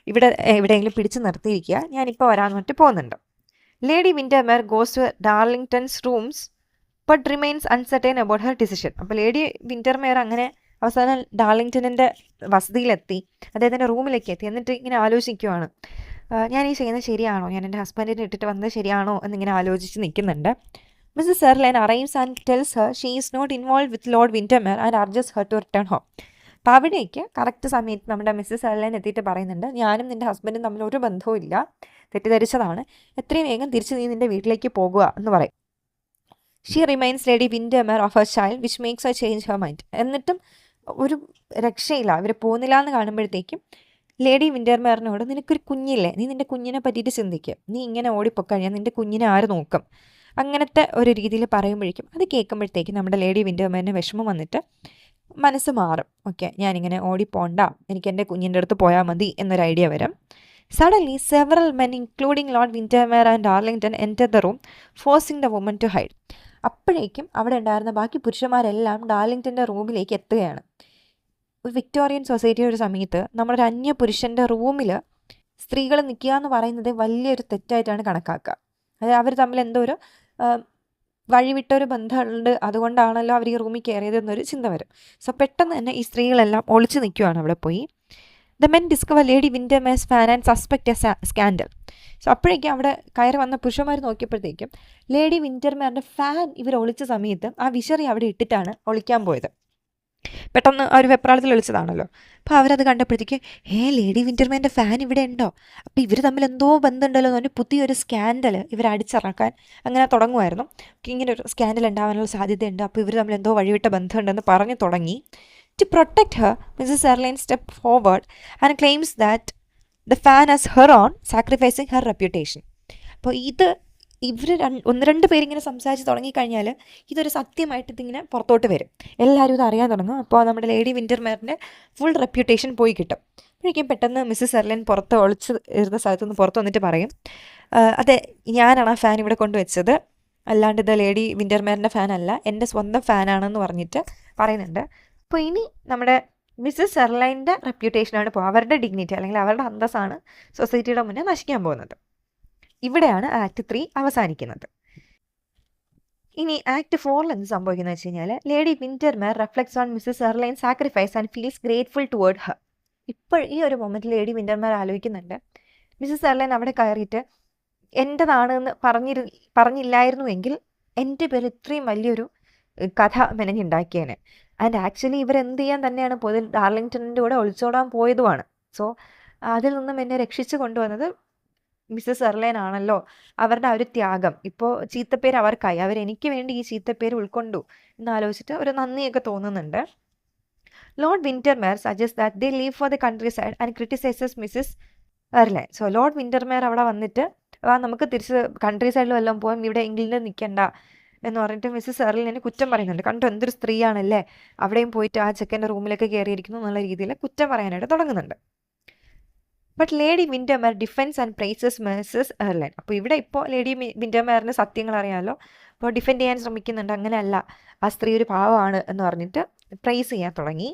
ഇവിടെ എവിടെയെങ്കിലും പിടിച്ചു നിർത്തിയിരിക്കുക, ഞാനിപ്പോൾ വരാൻ വേണ്ടി പോകുന്നുണ്ട്. Lady Windermere goes to Darlington's rooms but remains uncertain about her decision. അപ്പോൾ ലേഡി വിൻഡർമെയർ അങ്ങനെ അവസാനം ഡാർലിംഗ്ടണിൻ്റെ വസതിയിലെത്തി, അദ്ദേഹത്തിൻ്റെ റൂമിലേക്ക് എത്തി. എന്നിട്ട് ഇങ്ങനെ ആലോചിക്കുവാണ്, ഞാൻ ഈ ചെയ്യുന്നത് ശരിയാണോ, ഞാൻ എൻ്റെ ഹസ്ബൻഡിനെ ഇട്ടിട്ട് വന്നത് ശരിയാണോ എന്നിങ്ങനെ ആലോചിച്ച് നിൽക്കുന്നുണ്ട്. Mrs Erlynne arrives and tells her she is not involve with Lord Windermere and urges her to return home. അപ്പോൾ അവിടേക്ക് കറക്റ്റ് സമയത്ത് നമ്മുടെ മിസ്സസ് എർലൻ എത്തിയിട്ട് പറയുന്നുണ്ട്, ഞാനും നിൻ്റെ ഹസ്ബൻഡും തമ്മിൽ ഒരു ബന്ധവും ഇല്ല, തെറ്റിദ്ധരിച്ചതാണ്, എത്രയും വേഗം തിരിച്ച് നീ നിൻ്റെ വീട്ടിലേക്ക് പോകുക എന്ന് പറയും. She reminds Lady Windermere of her child which makes her change her mind. എന്നിട്ടും ഒരു രക്ഷയില്ല, അവർ പോകുന്നില്ല എന്ന് കാണുമ്പോഴത്തേക്കും ലേഡി വിൻഡർമെയറിനോട്, നിനക്കൊരു കുഞ്ഞില്ലേ, നീ നിൻ്റെ കുഞ്ഞിനെ പറ്റിയിട്ട് ചിന്തിക്കുക, നീ ഇങ്ങനെ ഓടിപ്പോക്കഴിഞ്ഞാൽ നിൻ്റെ കുഞ്ഞിനെ ആര് നോക്കും, അങ്ങനത്തെ ഒരു രീതിയിൽ പറയുമ്പോഴേക്കും അത് കേൾക്കുമ്പോഴത്തേക്കും നമ്മുടെ ലേഡി വിൻഡർമെയറിന് വിഷമം വന്നിട്ട് മനസ്സ് മാറും. ഓക്കെ, ഞാനിങ്ങനെ ഓടിപ്പോണ്ട, എനിക്ക് എൻ്റെ കുഞ്ഞിൻ്റെ അടുത്ത് പോയാൽ മതി എന്നൊരു ഐഡിയ വരും. Suddenly several men including Lord Windermere and Darlington enter the room forcing the woman to hide. അപ്പോഴേക്കും അവിടെ ഉണ്ടായിരുന്ന ബാക്കി പുരുഷന്മാരെല്ലാം ഡാർലിംഗ്ടൻ്റെ റൂമിലേക്ക് എത്തുകയാണ്. ഒരു വിക്ടോറിയൻ സൊസൈറ്റിയുടെ ഒരു സമയത്ത് നമ്മളൊരു അന്യ പുരുഷൻ്റെ റൂമിൽ സ്ത്രീകൾ നിൽക്കുക എന്ന് പറയുന്നത് വലിയൊരു തെറ്റായിട്ടാണ് കണക്കാക്കുക. അതായത് അവർ തമ്മിൽ എന്തോ ഒരു വഴിവിട്ടൊരു ബന്ധമുണ്ട്, അതുകൊണ്ടാണല്ലോ അവർ ഈ റൂമിൽ കയറിയത് എന്നൊരു ചിന്ത വരും. സോ പെട്ടെന്ന് തന്നെ ഈ സ്ത്രീകളെല്ലാം ഒളിച്ചു നിൽക്കുകയാണ് അവിടെ പോയി. The men discover Lady Windermere's fan and suspect a scandal. So അപ്പോഴേക്കും അവിടെ കയറി വന്ന പുരുഷന്മാർ നോക്കിയപ്പോഴത്തേക്കും ലേഡി വിൻഡർമെയറിൻ്റെ ഫാൻ ഇവർ ഒളിച്ച സമയത്ത് ആ വിശറി അവിടെ ഇട്ടിട്ടാണ് ഒളിക്കാൻ പോയത്. പെട്ടെന്ന് ആ ഒരു വെപ്രാളത്തിൽ ഒളിച്ചതാണല്ലോ. അപ്പോൾ അവരത് കണ്ടപ്പോഴത്തേക്ക് ലേഡി വിൻഡർമെയറിൻ്റെ ഫാൻ ഇവിടെ ഉണ്ടോ, അപ്പോൾ ഇവർ തമ്മിൽ എന്തോ ബന്ധമുണ്ടല്ലോ എന്ന് പറഞ്ഞാൽ പുതിയൊരു സ്കാൻഡൽ ഇവർ അടിച്ചിറക്കാൻ അങ്ങനെ തുടങ്ങുമായിരുന്നു. ഇങ്ങനെ ഒരു സ്കാൻഡൽ ഉണ്ടാവാനുള്ള സാധ്യതയുണ്ട്, അപ്പോൾ ഇവർ തമ്മിൽ എന്തോ വഴിവിട്ട ബന്ധമുണ്ടെന്ന് പറഞ്ഞു തുടങ്ങി. To protect her, Mrs. Erlyn stepped forward and claims that the fan as her own, sacrificing her reputation. അപ്പോൾ ഇവർ ഒന്ന് രണ്ട് പേരിങ്ങനെ സംസാരിച്ച് തുടങ്ങിക്കഴിഞ്ഞാൽ ഇതൊരു സത്യമായിട്ട് ഇതിങ്ങനെ പുറത്തോട്ട് വരും, എല്ലാവരും ഇത് അറിയാൻ തുടങ്ങും. അപ്പോൾ നമ്മുടെ ലേഡി വിൻഡർമെയറിൻ്റെ ഫുൾ റെപ്യൂട്ടേഷൻ പോയി കിട്ടും. അപ്പോഴേക്കും പെട്ടെന്ന് മിസ്സസ് എർലൻ പുറത്ത് ഒളിച്ച് ഇരുന്ന സ്ഥലത്ത് നിന്ന് പുറത്ത് വന്നിട്ട് പറയും, അതെ ഞാനാണ് ആ ഫാൻ ഇവിടെ കൊണ്ടുവച്ചത്, അല്ലാണ്ട് ഇത് ലേഡി വിൻഡർമെയറിൻ്റെ ഫാൻ അല്ല, എൻ്റെ സ്വന്തം ഫാനാണെന്ന് പറഞ്ഞിട്ട് പറയുന്നുണ്ട്. അപ്പോൾ ഇനി നമ്മുടെ മിസ്സസ് എർലൈൻ്റെ റെപ്യൂട്ടേഷനാണ് ഇപ്പോൾ, അവരുടെ ഡിഗ്നിറ്റി അല്ലെങ്കിൽ അവരുടെ അന്തസ്സാണ് സൊസൈറ്റിയുടെ മുന്നേ നശിക്കാൻ പോകുന്നത്. ഇവിടെയാണ് ആക്ട് 3 അവസാനിക്കുന്നത്. ഇനി ആക്ട് 4 എന്ത് സംഭവിക്കുന്നത് വെച്ച് കഴിഞ്ഞാൽ Lady Windermere reflects on Mrs Erlynne sacrifice and feels grateful toward her. ഇപ്പോൾ ഈ ഒരു മൊമെന്റിൽ ലേഡി വിന്റർമെയർ ആലോചിക്കുന്നുണ്ട്, മിസ്സസ് എർലൈൻ അവിടെ കയറിയിട്ട് എൻ്റെതാണെന്ന് പറഞ്ഞില്ലായിരുന്നുവെങ്കിൽ എൻ്റെ പേര് ഇത്രയും വലിയൊരു കഥ മെനഞ്ഞുണ്ടാക്കിയേനെ. ആൻഡ് ആക്ച്വലി ഇവരെന്ത് ചെയ്യാൻ തന്നെയാണ് പോയത്, ഡാർലിങ്ടണിൻ്റെ കൂടെ ഒളിച്ചോടാൻ പോയതുമാണ്. സോ അതിൽ നിന്നും എന്നെ രക്ഷിച്ചു കൊണ്ടുവന്നത് മിസ്സസ് എർലൈൻ ആണല്ലോ. അവരുടെ ആ ഒരു ത്യാഗം ഇപ്പോൾ ചീത്തപ്പേര് അവർക്കായി, അവരെനിക്ക് വേണ്ടി ഈ ചീത്തപ്പേര് ഉൾക്കൊണ്ടു എന്നാലോചിച്ചിട്ട് ഒരു നന്ദിയൊക്കെ തോന്നുന്നുണ്ട്. Lord Windermere suggest that they leave for the countryside and criticises Mrs Erlynne. So Lord Windermere അവിടെ വന്നിട്ട് നമുക്ക് തിരിച്ച് കൺട്രി സൈഡിൽ വല്ലതും പോകാം, ഇവിടെ ഇംഗ്ലണ്ടിൽ നിൽക്കണ്ട എന്ന് പറഞ്ഞിട്ട് മിസ്സസ് എർലിനെ കുറ്റം പറയുന്നുണ്ട്. കണ്ടോ എന്തൊരു സ്ത്രീയാണല്ലേ, അവിടെയും പോയിട്ട് ആ ചെക്കൻ്റെ റൂമിലൊക്കെ കയറിയിരിക്കുന്നു എന്നുള്ള രീതിയിൽ കുറ്റം പറയാനായിട്ട് തുടങ്ങുന്നുണ്ട്. But Lady Windermere defends and praises Mrs Erlynne. അപ്പോൾ ഇവിടെ ഇപ്പോൾ ലേഡി വിന്റർമെയറിന് സത്യങ്ങൾ അറിയാമല്ലോ, അപ്പോൾ ഡിഫെൻഡ് ചെയ്യാൻ ശ്രമിക്കുന്നുണ്ട്. അങ്ങനെയല്ല, ആ സ്ത്രീ ഒരു പാവമാണ് എന്ന് പറഞ്ഞിട്ട് പ്രൈസ് ചെയ്യാൻ തുടങ്ങി.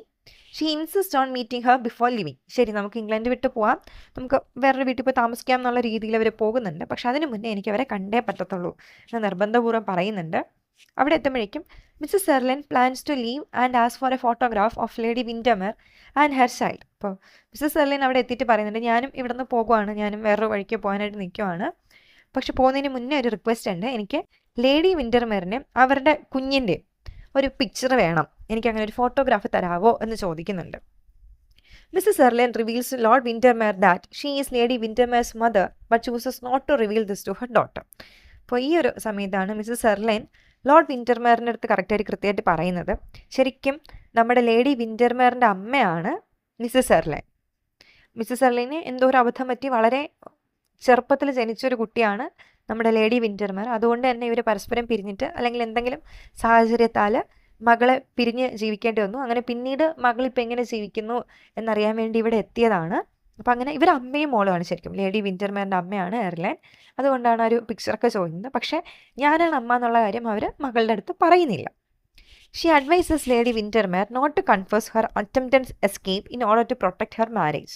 She insist on meeting Har before living. ശരി, നമുക്ക് ഇംഗ്ലണ്ട് വിട്ട് പോവാം, നമുക്ക് വേറൊരു വീട്ടിൽ പോയി താമസിക്കാം എന്നുള്ള രീതിയിൽ അവർ പോകുന്നുണ്ട്. പക്ഷെ അതിന് മുന്നേ എനിക്ക് അവരെ കണ്ടേ പറ്റത്തുള്ളൂ എന്ന് നിർബന്ധപൂർവ്വം പറയുന്നുണ്ട്. അവിടെ എത്തുമ്പോഴേക്കും Mrs Erlynne plans to leave and ആസ് for a photograph of Lady Windermere and her child. അപ്പോൾ മിസ്സസ് എർലൈൻ അവിടെ എത്തിയിട്ട് പറയുന്നുണ്ട്, ഞാനും ഇവിടെ നിന്ന് പോകുവാണ്, ഞാനും വേറൊരു വഴിക്ക് പോകാനായിട്ട് നിൽക്കുവാണ്. പക്ഷെ പോകുന്നതിന് മുന്നേ ഒരു റിക്വസ്റ്റ് ഉണ്ട്, എനിക്ക് ലേഡി വിന്റർമെയറിനെ അവരുടെ കുഞ്ഞിൻ്റെ ഒരു പിക്ചർ വേണം, എനിക്ക് അങ്ങനെ ഒരു ഫോട്ടോഗ്രാഫ് തരാവോ എന്ന് ചോദിക്കുന്നുണ്ട്. Mrs Erlynne reveals Lord Windermere that she is Lady Windermere's mother but chooses not to reveal this to her daughter. അപ്പോൾ ഈ ഒരു സമയത്താണ് മിസ്സസ് എർലൈൻ ലോർഡ് വിന്റർമെയറിൻ്റെ അടുത്ത് കൃത്യമായിട്ട് പറയുന്നത്, ശരിക്കും നമ്മുടെ ലേഡി വിന്റർമെയറിൻ്റെ അമ്മയാണ് മിസ്സസ് എർലൈൻ. മിസ്സസ് എർലൈന് എന്തോ ഒരു അബദ്ധം പറ്റി വളരെ ചെറുപ്പത്തിൽ ജനിച്ചൊരു കുട്ടിയാണ് നമ്മുടെ ലേഡി വിന്റർമെയർ. അതുകൊണ്ട് തന്നെ ഇവർ പരസ്പരം പിരിഞ്ഞിട്ട് അല്ലെങ്കിൽ എന്തെങ്കിലും സാഹചര്യത്താൽ മകളെ പിരിഞ്ഞ് ജീവിക്കേണ്ടി വന്നു. അങ്ങനെ പിന്നീട് മകളിപ്പോൾ എങ്ങനെ ജീവിക്കുന്നു എന്നറിയാൻ വേണ്ടി ഇവിടെ എത്തിയതാണ്. അപ്പം അങ്ങനെ ഇവർ അമ്മയും മോളുമാണ്, ശരിക്കും ലേഡി വിന്റർമെയറിൻ്റെ അമ്മയാണ് എർലൈൻ. അതുകൊണ്ടാണ് ഒരു പിക്ചറൊക്കെ ചോദിക്കുന്നത്. പക്ഷേ ഞാനാണ് അമ്മ എന്നുള്ള കാര്യം അവർ മകളുടെ അടുത്ത് പറയുന്നില്ല. She advises Lady Windermere not to confess her attempted escape in order to protect her marriage.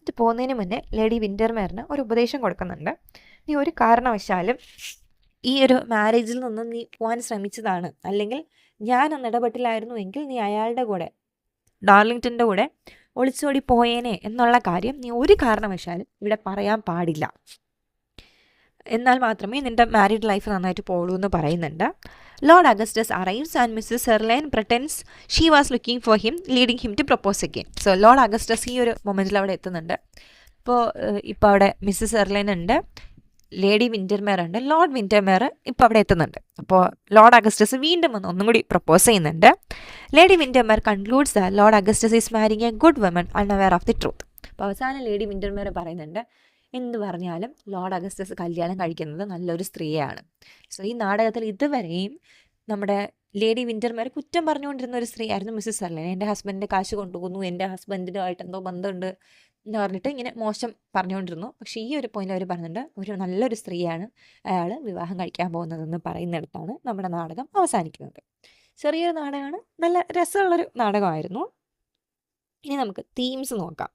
ഇത് പോകുന്നതിന് മുന്നേ ലേഡി വിന്റർമെയറിന് ഒരു ഉപദേശം കൊടുക്കുന്നുണ്ട്, നീ ഒരു കാരണവശാലും ഈ ഒരു മാരേജിൽ നിന്നും നീ പോകാൻ ശ്രമിച്ചതാണ്, അല്ലെങ്കിൽ ഞാൻ അന്ന് ഇടപെട്ടില്ലായിരുന്നുവെങ്കിൽ നീ അയാളുടെ കൂടെ ഡാർലിങ്ടൻ്റെ കൂടെ ഒളിച്ചോടി പോയേനെ എന്നുള്ള കാര്യം നീ ഒരു കാരണവശാലും ഇവിടെ പറയാൻ പാടില്ല, എന്നാൽ മാത്രമേ നിൻ്റെ മാരീഡ് ലൈഫ് നന്നായിട്ട് പോകൂ എന്ന് പറയുന്നുണ്ട്. Lord Augustus arrives and Mrs Erlynne pretends she was looking for him leading him to propose again. So Lord Augustus ഈ ഒരു മൊമെൻറ്റിൽ അവിടെ എത്തുന്നുണ്ട്. ഇപ്പോൾ അവിടെ മിസ്സസ് എർലൈൻ ഉണ്ട്, ലേഡി വിന്റർമെയർ ഉണ്ട്, ലോർഡ് വിന്റർമെയർ ഇപ്പോൾ അവിടെ എത്തുന്നുണ്ട്. അപ്പോൾ ലോർഡ് അഗസ്റ്റസ് വീണ്ടും ഒന്നും കൂടി പ്രപ്പോസ് ചെയ്യുന്നുണ്ട്. Lady Windermere concludes that Lord Augustus is marrying a good woman unaware of the truth. അപ്പോൾ അവസാനം ലേഡി വിന്റർമെയർ പറയുന്നുണ്ട്, എന്ത് പറഞ്ഞാലും ലോർഡ് അഗസ്റ്റസ് കല്യാണം കഴിക്കുന്നത് നല്ലൊരു സ്ത്രീയാണ്. സോ ഈ നാടകത്തിൽ ഇതുവരെയും നമ്മുടെ ലേഡി വിന്റർമെയർ കുറ്റം പറഞ്ഞുകൊണ്ടിരുന്ന ഒരു സ്ത്രീയായിരുന്നു മിസ്സസ് എർലൈൻ. എൻ്റെ ഹസ്ബൻഡിൻ്റെ കാശ് കൊണ്ടുപോകുന്നു, എൻ്റെ ഹസ്ബൻഡിനുമായിട്ട് എന്തോ ബന്ധമുണ്ട് എന്ന് പറഞ്ഞിട്ട് ഇങ്ങനെ മോശം പറഞ്ഞുകൊണ്ടിരുന്നു. പക്ഷേ ഈ ഒരു പോയിന്റ് അവർ പറയുന്നുണ്ട്, ഒരു നല്ലൊരു സ്ത്രീയാണ് അയാൾ വിവാഹം കഴിക്കാൻ പോകുന്നതെന്ന് പറയുന്നിടത്താണ് നമ്മുടെ നാടകം അവസാനിക്കുന്നത്. ചെറിയൊരു നാടകമാണ്, നല്ല രസമുള്ളൊരു നാടകമായിരുന്നു. ഇനി നമുക്ക് തീംസ് നോക്കാം.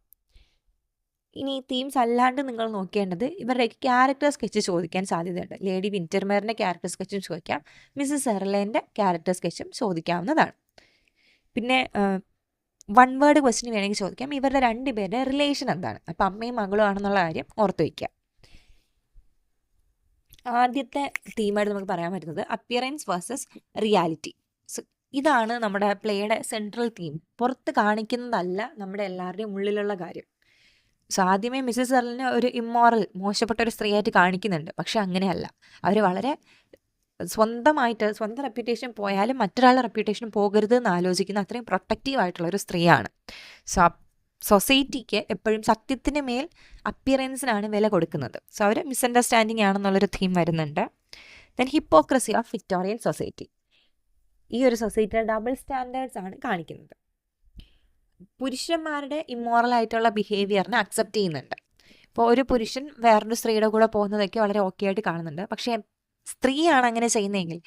ഇനി തീംസ് അല്ലാണ്ട് നിങ്ങൾ നോക്കേണ്ടത് ഇവരുടെ ക്യാരക്ടർ സ്കെച്ച് ചോദിക്കാൻ സാധ്യതയുണ്ട്. ലേഡി വിന്റർമെയറിൻ്റെ ക്യാരക്ടർ സ്കെച്ചും ചോദിക്കാം, മിസ്സസ് എർലൈൻ്റെ ക്യാരക്ടർ സ്കെച്ചും ചോദിക്കാവുന്നതാണ്. പിന്നെ വൺ വേർഡ് ക്വസ്റ്റ്യൻ വേണമെങ്കിൽ ചോദിക്കാം, ഇവരുടെ രണ്ടുപേരുടെ റിലേഷൻ എന്താണ്. അപ്പം അമ്മയും മകളും ആണെന്നുള്ള കാര്യം ഓർത്ത് വയ്ക്കുക. ആദ്യത്തെ തീമായിട്ട് നമുക്ക് പറയാൻ പറ്റുന്നത് അപ്പിയറൻസ് വേഴ്സസ് റിയാലിറ്റി. ഇതാണ് നമ്മുടെ പ്ലേയുടെ സെൻട്രൽ തീം. പുറത്ത് കാണിക്കുന്നതല്ല നമ്മുടെ എല്ലാവരുടെയും ഉള്ളിലുള്ള കാര്യം. സോ ആദ്യമേ മിസ്സസ് എർലിനെ ഒരു ഇമ്മോറൽ, മോശപ്പെട്ട ഒരു സ്ത്രീയായിട്ട് കാണിക്കുന്നുണ്ട്. പക്ഷെ അങ്ങനെയല്ല, അവർ വളരെ സ്വന്തം റെപ്യൂട്ടേഷൻ പോയാലും മറ്റൊരാളുടെ റെപ്യൂട്ടേഷൻ പോകരുത് എന്ന് ആലോചിക്കുന്ന അത്രയും പ്രൊട്ടക്റ്റീവ് ആയിട്ടുള്ള ഒരു സ്ത്രീയാണ്. സോ സൊസൈറ്റിക്ക് എപ്പോഴും സത്യത്തിന് മേൽ അപ്പിയറൻസിനാണ് വില കൊടുക്കുന്നത്. സോ അവർ മിസ്അണ്ടർസ്റ്റാൻഡിങ് ആണെന്നുള്ളൊരു തീം വരുന്നുണ്ട്. Then hypocrisy of Victorian society. ഈ ഒരു സൊസൈറ്റിയുടെ ഡബിൾ സ്റ്റാൻഡേർഡ്സ് ആണ് കാണിക്കുന്നത്. പുരുഷന്മാരുടെ ഇമ്മോറലായിട്ടുള്ള ബിഹേവിയറിനെ അക്സെപ്റ്റ് ചെയ്യുന്നുണ്ട്. ഇപ്പോൾ ഒരു പുരുഷൻ വേറൊരു സ്ത്രീയുടെ കൂടെ പോകുന്നതൊക്കെ വളരെ ഓക്കെ ആയിട്ട് കാണുന്നുണ്ട്. പക്ഷേ സ്ത്രീയാണ് അങ്ങനെ ചെയ്യുന്നതെങ്കിൽ,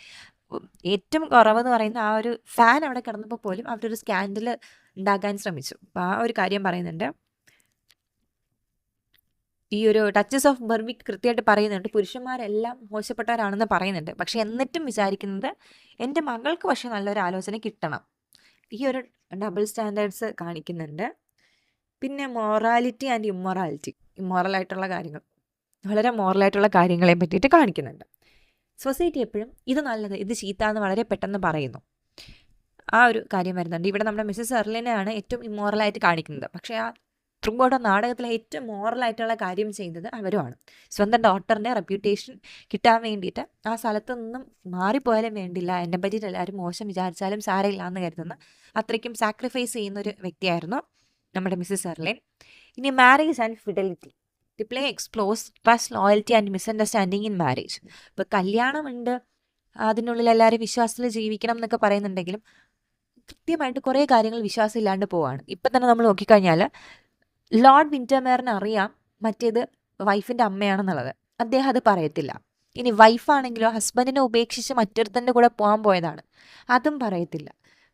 ഏറ്റവും കുറവെന്ന് പറയുന്ന ആ ഒരു ഫാൻ അവിടെ കിടന്നപ്പോൾ പോലും അവരൊരു സ്കാൻഡൽ ഉണ്ടാക്കാൻ ശ്രമിച്ചു. അപ്പോൾ ആ ഒരു കാര്യം പറയുന്നുണ്ട്. ഈ ഒരു ടച്ചസ് ഓഫ് ബർബിക്ക് കൃത്യമായിട്ട് പറയുന്നുണ്ട്, പുരുഷന്മാരെല്ലാം മോശപ്പെട്ടവരാണെന്ന് പറയുന്നുണ്ട്. പക്ഷെ എന്നിട്ടും വിചാരിക്കുന്നത് എൻ്റെ മകൾക്ക് പക്ഷെ നല്ലൊരു ആലോചന കിട്ടണം. ഈ ഒരു ഡബിൾ സ്റ്റാൻഡേർഡ്സ് കാണിക്കുന്നുണ്ട്. പിന്നെ മൊറാലിറ്റി ആൻഡ് ഇമ്മൊറാലിറ്റി, ഇമ്മോറലായിട്ടുള്ള കാര്യങ്ങൾ, വളരെ മോറലായിട്ടുള്ള കാര്യങ്ങളെ പറ്റിയിട്ട് കാണിക്കുന്നുണ്ട്. സൊസൈറ്റി എപ്പോഴും ഇത് നല്ലത് ഇത് ചീത്ത എന്ന് വളരെ പെട്ടെന്ന് പറയുന്നു. ആ ഒരു കാര്യം വരുന്നുണ്ട്. ഇവിടെ നമ്മുടെ മിസ്സസ് എർലിനെയാണ് ഏറ്റവും ഇമ്മോറലായിട്ട് കാണിക്കുന്നത്. പക്ഷേ ആ ത്രൂ ഔട്ട് നാടകത്തിലെ ഏറ്റവും മോറലായിട്ടുള്ള കാര്യം ചെയ്യുന്നത് അവരുമാണ്. സ്വന്തം ഡോട്ടറിൻ്റെ റെപ്യൂട്ടേഷൻ കിട്ടാൻ വേണ്ടിയിട്ട് ആ സ്ഥലത്ത് നിന്നും മാറിപ്പോയാലും വേണ്ടില്ല, എന്നെ പറ്റിയിട്ട് എല്ലാവരും മോശം വിചാരിച്ചാലും സാരമില്ല എന്ന് കരുതുന്ന അത്രയ്ക്കും സാക്രിഫൈസ് ചെയ്യുന്ന ഒരു വ്യക്തിയായിരുന്നു നമ്മുടെ മിസ്സസ് എർലിൻ. ഇനി marriage and fidelity. The play explores trust, loyalty and misunderstanding in marriage. ഇപ്പോൾ കല്യാണമുണ്ട്, അതിനുള്ളിൽ എല്ലാവരും വിശ്വാസത്തിൽ ജീവിക്കണം എന്നൊക്കെ പറയുന്നുണ്ടെങ്കിലും കൃത്യമായിട്ട് കുറേ കാര്യങ്ങൾ വിശ്വാസം ഇല്ലാണ്ട് പോവാണ്. ഇപ്പം തന്നെ നമ്മൾ നോക്കിക്കഴിഞ്ഞാൽ ലോർഡ് വിൻറ്റർമെയറിന് അറിയാം മറ്റേത് വൈഫിൻ്റെ അമ്മയാണെന്നുള്ളത്, അദ്ദേഹം അത് പറയത്തില്ല. ഇനി വൈഫാണെങ്കിലോ ഹസ്ബൻഡിനെ ഉപേക്ഷിച്ച് മറ്റൊരുത്തൻ്റെ കൂടെ പോകാൻ പോയതാണ്, അതും പറയത്തില്ല.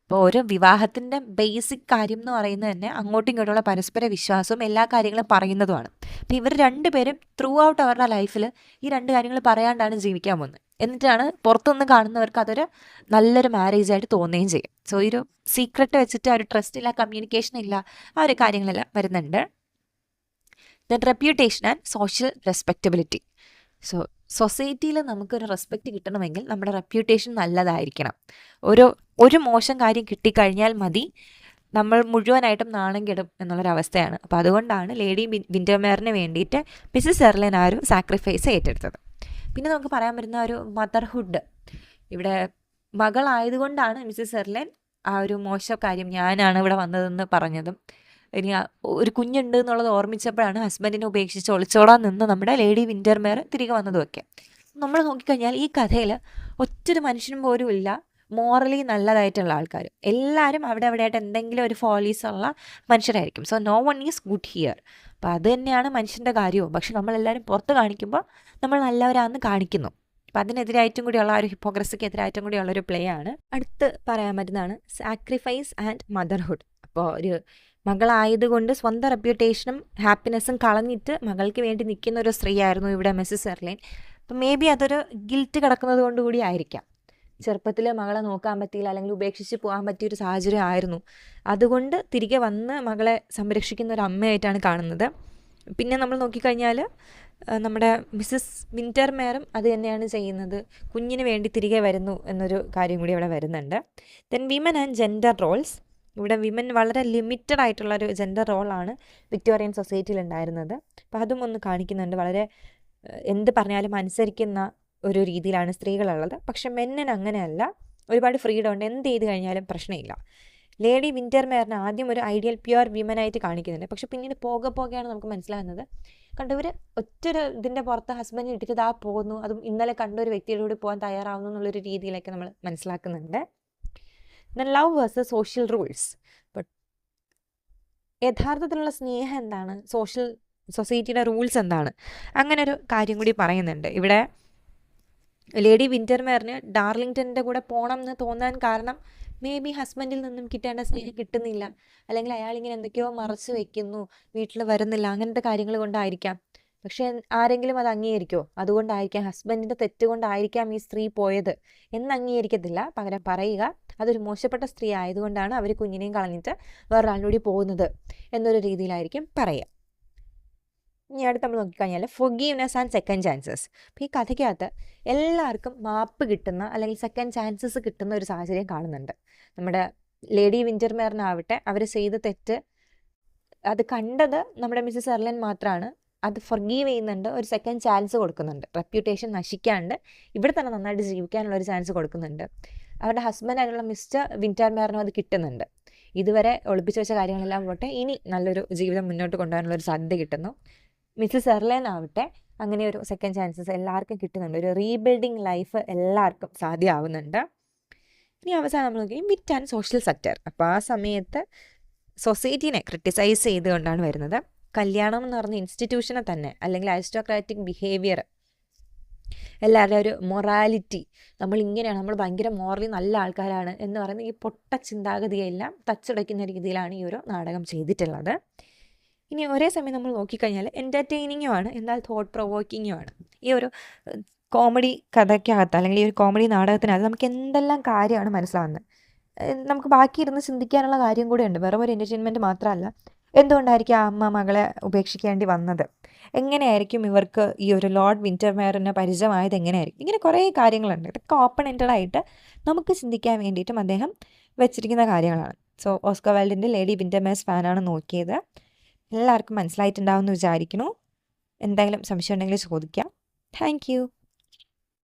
അപ്പോൾ ഒരു വിവാഹത്തിൻ്റെ ബേസിക് കാര്യം എന്ന് പറയുന്നത് തന്നെ അങ്ങോട്ടും ഇങ്ങോട്ടുള്ള പരസ്പര വിശ്വാസവും എല്ലാ കാര്യങ്ങളും പറയുന്നതുമാണ്. അപ്പോൾ ഇവർ രണ്ടുപേരും ത്രൂ ഔട്ട് അവരുടെ ലൈഫിൽ ഈ രണ്ട് കാര്യങ്ങൾ പറയാണ്ടാണ് ജീവിക്കാൻ പോകുന്നത്. എന്നിട്ടാണ് പുറത്തുനിന്ന് കാണുന്നവർക്ക് അതൊരു നല്ലൊരു മാരേജായിട്ട് തോന്നുകയും ചെയ്യും. സോ ഈ ഒരു സീക്രട്ട് വെച്ചിട്ട് ആ ഒരു ട്രസ്റ്റ് ഇല്ല, കമ്മ്യൂണിക്കേഷൻ ഇല്ല, ആ ഒരു കാര്യങ്ങളെല്ലാം വരുന്നുണ്ട്. Then reputation and social respectability. So സൊസൈറ്റിയിൽ നമുക്കൊരു റെസ്പെക്റ്റ് കിട്ടണമെങ്കിൽ നമ്മുടെ റെപ്യൂട്ടേഷൻ നല്ലതായിരിക്കണം. ഒരു മോശം കാര്യം കിട്ടിക്കഴിഞ്ഞാൽ മതി നമ്മൾ മുഴുവനായിട്ടും നാണം കെടും എന്നുള്ളൊരവസ്ഥയാണ്. അപ്പോൾ അതുകൊണ്ടാണ് ലേഡി വിൻറ്റർമെയറിന് വേണ്ടിയിട്ട് മിസ്സസ് എർലിൻ ആ ഒരു സാക്രിഫൈസ് ഏറ്റെടുത്തത്. പിന്നെ നമുക്ക് പറയാൻ പറ്റുന്ന ഒരു മദർഹുഡ്. ഇവിടെ മകളായതുകൊണ്ടാണ് മിസ്സസ് എർലിൻ ആ ഒരു മോശം കാര്യം ഞാനാണ് ഇവിടെ വന്നതെന്ന് പറഞ്ഞതും ഇനി ഒരു കുഞ്ഞുണ്ട് എന്നുള്ളത് ഓർമ്മിച്ചപ്പോഴാണ് ഹസ്ബൻഡിനെ ഉപേക്ഷിച്ച് ഒളിച്ചോടാൻ നിന്ന് നമ്മുടെ ലേഡി വിൻറ്റർമെയർ തിരികെ വന്നതുമൊക്കെ. നമ്മൾ നോക്കിക്കഴിഞ്ഞാൽ ഈ കഥയിൽ ഒറ്റൊരു മനുഷ്യനും പോലും ഇല്ല മോറലി നല്ലതായിട്ടുള്ള ആൾക്കാർ. എല്ലാവരും അവിടെ ആയിട്ട് എന്തെങ്കിലും ഒരു ഫോളീസ് ഉള്ള മനുഷ്യരായിരിക്കും. So no one is good here. അപ്പോൾ അത് തന്നെയാണ് മനുഷ്യൻ്റെ കാര്യവും. പക്ഷെ നമ്മളെല്ലാവരും പുറത്ത് കാണിക്കുമ്പോൾ നമ്മൾ നല്ലവരാണെന്ന് കാണിക്കുന്നു. അപ്പം അതിനെതിരായിട്ടും കൂടിയുള്ള ഒരു ഹിപ്പോക്രസിക്ക് എതിരായിട്ടും കൂടിയുള്ളൊരു പ്ലേ ആണ്. അടുത്ത് പറയാൻ പറ്റുന്നതാണ് സാക്രിഫൈസ് ആൻഡ് മദർഹുഡ്. അപ്പോൾ ഒരു മകളായതുകൊണ്ട് സ്വന്തം റെപ്യൂട്ടേഷനും ഹാപ്പിനെസ്സും കളഞ്ഞിട്ട് മകൾക്ക് വേണ്ടി നിൽക്കുന്ന ഒരു സ്ത്രീയായിരുന്നു ഇവിടെ മിസ്സസ് എർലിൻ. അപ്പം മേ ബി അതൊരു ഗിൽറ്റ് കിടക്കുന്നത് കൊണ്ടുകൂടി ആയിരിക്കാം. ചെറുപ്പത്തിൽ മകളെ നോക്കാൻ പറ്റിയില്ല, അല്ലെങ്കിൽ ഉപേക്ഷിച്ച് പോകാൻ പറ്റിയൊരു സാഹചര്യം ആയിരുന്നു. അതുകൊണ്ട് തിരികെ വന്ന് മകളെ സംരക്ഷിക്കുന്ന ഒരു അമ്മയായിട്ടാണ് കാണുന്നത്. പിന്നെ നമ്മൾ നോക്കിക്കഴിഞ്ഞാൽ നമ്മുടെ മിസ്സസ് വിൻറ്റർമെയറും അത് തന്നെയാണ് ചെയ്യുന്നത്, കുഞ്ഞിന് വേണ്ടി തിരികെ വരുന്നു എന്നൊരു കാര്യം കൂടി ഇവിടെ വരുന്നുണ്ട്. Then women and gender roles. ഇവിടെ വിമൻ വളരെ ലിമിറ്റഡ് ആയിട്ടുള്ളൊരു ജെൻഡർ റോളാണ് വിക്ടോറിയൻ സൊസൈറ്റിയിൽ ഉണ്ടായിരുന്നത്. അപ്പോൾ അതും ഒന്ന് കാണിക്കുന്നുണ്ട്. വളരെ എന്ത് പറഞ്ഞാലും അനുസരിക്കുന്ന ഒരു രീതിയിലാണ് സ്ത്രീകളുള്ളത്. പക്ഷെ മെന്നിന് അങ്ങനെയല്ല, ഒരുപാട് ഫ്രീഡം ഉണ്ട്, എന്ത് ചെയ്ത് കഴിഞ്ഞാലും പ്രശ്നമില്ല. ലേഡി വിൻറ്റർമെയറിനെ ആദ്യം ഒരു ഐഡിയൽ പ്യുവർ വിമനായിട്ട് കാണിക്കുന്നുണ്ട്. പക്ഷെ പിന്നീട് പോകെയാണ് നമുക്ക് മനസ്സിലാകുന്നത്, കണ്ടവർ ഒറ്റൊരു ഇതിൻ്റെ പുറത്ത് ഹസ്ബൻഡ് ഇട്ടിട്ട് ഇതാ പോകുന്നു, അതും ഇന്നലെ കണ്ട ഒരു വ്യക്തിയുടെ കൂടി പോകാൻ തയ്യാറാവുന്നു എന്നുള്ളൊരു രീതിയിലൊക്കെ നമ്മൾ മനസ്സിലാക്കുന്നുണ്ട്. Then love versus social rules. But യഥാർത്ഥത്തിലുള്ള സ്നേഹം എന്താണ്, സൊസൈറ്റിയുടെ റൂൾസ് എന്താണ്, അങ്ങനെ ഒരു കാര്യം കൂടി പറയുന്നുണ്ട്. ഇവിടെ ലേഡി വിൻറ്റർമെയറിന് ഡാർലിങ്ടൻ്റെ കൂടെ പോകണം എന്ന് തോന്നാൻ കാരണം മേ ബി ഹസ്ബൻഡിൽ നിന്നും കിട്ടേണ്ട സ്നേഹം കിട്ടുന്നില്ല, അല്ലെങ്കിൽ അയാളിങ്ങനെ എന്തൊക്കെയോ മറച്ചു വെക്കുന്നു, വീട്ടിൽ വരുന്നില്ല, അങ്ങനത്തെ കാര്യങ്ങൾ കൊണ്ടായിരിക്കാം. പക്ഷേ ആരെങ്കിലും അത് അംഗീകരിക്കുമോ? അതുകൊണ്ടായിരിക്കാം, ഹസ്ബൻഡിൻ്റെ തെറ്റുകൊണ്ടായിരിക്കാം ഈ സ്ത്രീ പോയത് എന്ന് അംഗീകരിക്കത്തില്ല. പകരം പറയുക അതൊരു മോശപ്പെട്ട സ്ത്രീ ആയതുകൊണ്ടാണ് അവർ കുഞ്ഞിനെയും കളഞ്ഞിട്ട് വേറൊരാളിലൂടെ പോകുന്നത് എന്നൊരു രീതിയിലായിരിക്കും പറയുക. ഇനി അടുത്ത് നമ്മൾ നോക്കിക്കഴിഞ്ഞാൽ ഫൊർഗീവ്നെസ് ആൻഡ് സെക്കൻഡ് ചാൻസസ്. അപ്പോൾ ഈ കഥയ്ക്കകത്ത് എല്ലാവർക്കും മാപ്പ് കിട്ടുന്ന അല്ലെങ്കിൽ സെക്കൻഡ് ചാൻസസ് കിട്ടുന്ന ഒരു സാഹചര്യം കാണുന്നുണ്ട്. നമ്മുടെ ലേഡി വിൻറ്റർമെയറിനാവട്ടെ, അവർ ചെയ്ത തെറ്റ് അത് കണ്ടത് നമ്മുടെ മിസ്സസ് എർലിൻ മാത്രമാണ്. അത് ഫൊർഗീവ് ചെയ്യുന്നുണ്ട്, ഒരു സെക്കൻഡ് ചാൻസ് കൊടുക്കുന്നുണ്ട്, റെപ്യൂട്ടേഷൻ നശിക്കാണ്ട് ഇവിടെ തന്നെ നന്നായിട്ട് ജീവിക്കാനുള്ള ഒരു ചാൻസ് കൊടുക്കുന്നുണ്ട്. അവരുടെ ഹസ്ബൻഡായിട്ടുള്ള മിസ്റ്റർ വിൻറ്റർമെയറിനും അത് കിട്ടുന്നുണ്ട്. ഇതുവരെ ഒളിപ്പിച്ച് വെച്ച കാര്യങ്ങളെല്ലാം പോട്ടെ, ഇനി നല്ലൊരു ജീവിതം മുന്നോട്ട് കൊണ്ടുപോകാനുള്ളൊരു സാധ്യത കിട്ടുന്നു. മിസ്സസ് എർലിൻ ആവട്ടെ അങ്ങനെ ഒരു സെക്കൻഡ് ചാൻസസ് എല്ലാവർക്കും കിട്ടുന്നുണ്ട്. ഒരു റീബിൽഡിങ് ലൈഫ് എല്ലാവർക്കും സാധ്യമാവുന്നുണ്ട്. ഇനി അവസാനം നമ്മൾ നോക്കി വിറ്റ് ആൻഡ് സോഷ്യൽ സെക്ടർ. അപ്പോൾ ആ സമയത്ത് സൊസൈറ്റീനെ ക്രിട്ടിസൈസ് ചെയ്തുകൊണ്ടാണ് വരുന്നത്. കല്യാണം എന്ന് പറഞ്ഞ ഇൻസ്റ്റിറ്റ്യൂഷനെ തന്നെ, അല്ലെങ്കിൽ അരിസ്റ്റോക്രാറ്റിക് ബിഹേവിയർ, എല്ലാവരുടെയും ഒരു മൊറാലിറ്റി, നമ്മളിങ്ങനെയാണ്, നമ്മൾ ഭയങ്കര മോറലി നല്ല ആൾക്കാരാണ് എന്ന് പറയുന്ന ഈ പൊട്ട ചിന്താഗതിയെല്ലാം തച്ചുടയ്ക്കുന്ന രീതിയിലാണ് ഈ ഒരു നാടകം ചെയ്തിട്ടുള്ളത്. ഇനി ഒരേ സമയം നമ്മൾ നോക്കിക്കഴിഞ്ഞാൽ എൻ്റർടൈനിങ്ങുമാണ്, എന്നാൽ തോട്ട് പ്രൊവോക്കിങ്ങുമാണ്. ഈ ഒരു കോമഡി കഥയ്ക്കകത്ത് അല്ലെങ്കിൽ ഈ ഒരു കോമഡി നാടകത്തിനകത്ത് നമുക്ക് എന്തെല്ലാം കാര്യമാണ് മനസ്സിലാവുന്നത്. നമുക്ക് ബാക്കി ഇരുന്ന് ചിന്തിക്കാനുള്ള കാര്യം കൂടെയുണ്ട്. വെറും ഒരു എൻ്റർടൈൻമെൻറ്റ് മാത്രമല്ല. എന്തുകൊണ്ടായിരിക്കും ആ അമ്മ മകളെ ഉപേക്ഷിക്കേണ്ടി വന്നത്? എങ്ങനെയായിരിക്കും ഇവർക്ക് ഈ ഒരു ലോർഡ് വിൻ്റർമെയറിനെ പരിചയമായത് എങ്ങനെയായിരിക്കും? ഇങ്ങനെ കുറേ കാര്യങ്ങളുണ്ട്. ഇതൊക്കെ ഓപ്പൺ എൻഡഡ് ആയിട്ട് നമുക്ക് ചിന്തിക്കാൻ വേണ്ടിയിട്ടും അദ്ദേഹം വെച്ചിരിക്കുന്ന കാര്യങ്ങളാണ്. സോ ഓസ്കാർ വൈൽഡിൻ്റെ ലേഡി വിൻ്റർമെയർസ് ഫാനാണ് നോക്കിയത്. എല്ലാവർക്കും മനസ്സിലായിട്ടുണ്ടാവുമെന്ന് വിചാരിക്കുന്നു. എന്തെങ്കിലും സംശയം ഉണ്ടെങ്കിൽ ചോദിക്കാം. Thank you.